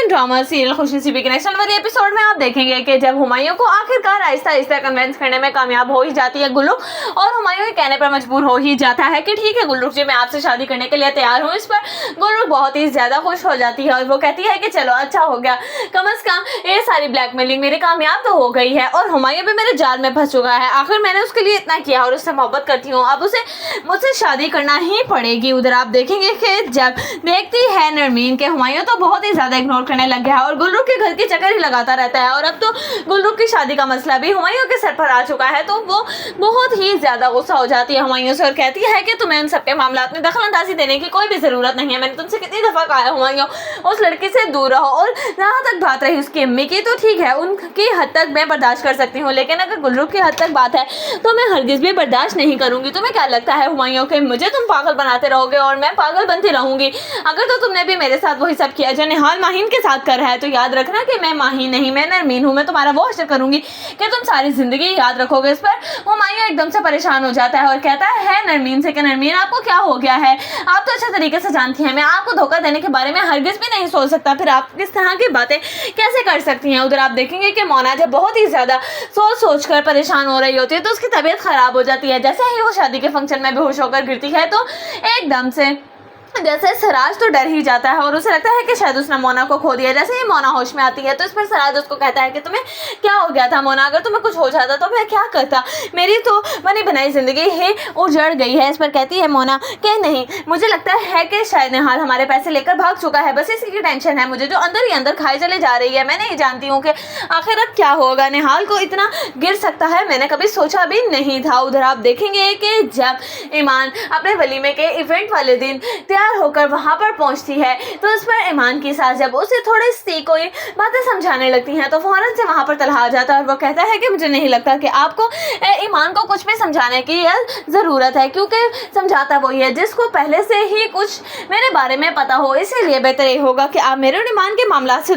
Interesting drama serial खुशनसीबी के next वाले episode में आप देखेंगे कि जब हुमायूं को आखिरकार आहिस्ता आहिस्ता कन्विंस करने में कामयाब हो ही जाती है गुल्लू, और हुमायूं के कहने पर मजबूर हो ही जाता है कि ठीक है गुल्लू जी, मैं आपसे शादी करने के लिए तैयार हूँ। इस पर गुल्लू बहुत ही ज्यादा खुश हो जाती है और वो कहती है कि चलो अच्छा हो गया, कम से कम ये सारी ब्लैकमेलिंग मेरी कामयाब तो हो गई है और हुमायूं भी मेरे जाल में फंस चुका है। आखिर मैंने उसके लिए इतना किया और उससे मोहब्बत करती हूँ, अब उसे मुझसे शादी करना ही पड़ेगी। उधर आप देखेंगे कि जब देखती है नरमीन के हुमायूं तो बहुत ही ज्यादा इग्नोर करने लग गया है और गुल्लू के घर के चक्कर ही लगाता रहता है, और अब तो गुल्लू की शादी का मसला भी हुमायूं के सर पर आ चुका है। तो वो बहुत ही ज्यादा गुस्सा हो जाती है हुमायूं से और कहती है कि तुम्हें उन सबके मामलात में दखलंदाजी देने की कोई भी जरूरत नहीं है। मैंने तुमसे कितनी दफा कहा है हुमायूं, उस लड़की से दूर रहो। और जहाँ तक बात रही उसकी अम्मी की, तो ठीक है उनकी हद तक मैं बर्दाश्त कर सकती हूँ, लेकिन अगर गुल्लू की हद तक बात है तो मैं हरगिज भी बर्दाश्त नहीं करूंगी। तुम्हें क्या लगता है हुमायूं कि मुझे तुम पागल बनाते रहोगे और मैं पागल बनती रहूंगी? अगर तो तुमने भी मेरे साथ वही सब किया जो निहाल माहीन के साथ कर रहा है, तो याद रखना कि मैं माहीन नहीं, मैं नरमीन हूँ। मैं तुम्हारा वो असर करूंगी कि तुम सारी जिंदगी याद रखोगे। इस पर हुमायूं एकदम से परेशान हो जाता है और कहता है नरमीन से कि नरमीन आपको क्या हो गया है? आप तो अच्छे तरीके से जानती हैं मैं आपको धोखा देने के बारे में हरगिज भी नहीं सोच सकता, फिर आप इस तरह की बातें कैसे कर सकती हैं? उधर आप देखेंगे कि मोना जब बहुत ही ज्यादा सोच कर परेशान हो रही होती है तो उसकी तबीयत खराब हो जाती है। जैसे ही वो शादी के फंक्शन में बेहोश होकर गिरती है तो एकदम से जैसे सराज तो डर ही जाता है और उसे लगता है कि शायद उसने मोना को खो दिया। जैसे ही मोना होश में आती है तो इस पर सराज उसको कहता है कि तुम्हें क्या हो गया था मोना? अगर तुम्हें कुछ हो जाता तो मैं क्या करता? मेरी तो बनी बनाई जिंदगी ही उजड़ गई है। इस पर कहती है मोना कि नहीं, मुझे लगता है कि शायद निहाल हमारे पैसे लेकर भाग चुका है, बस इसी की टेंशन है मुझे, जो अंदर ही अंदर खाई चले जा रही है। मैं नहीं जानती हूँ कि आखिर अब क्या होगा, निहाल को इतना गिर सकता है मैंने कभी सोचा भी नहीं था। उधर आप देखेंगे कि जब ईमान अपने वलीमे के इवेंट वाले दिन होकर वहां पर पहुंचती है तो इस पर ईमान की सास जब उसे थोड़ी सी कोई बातें समझाने लगती हैं तो फौरन से वहां पर तलहा आ जाता है और वो कहता है कि मुझे नहीं लगता कि आपको ईमान को कुछ भी समझाने की जरूरत है, क्योंकि समझाता वही है जिसको पहले से ही कुछ मेरे बारे में पता हो। इसीलिए बेहतर ये होगा कि आप मेरे और ईमान के मामला से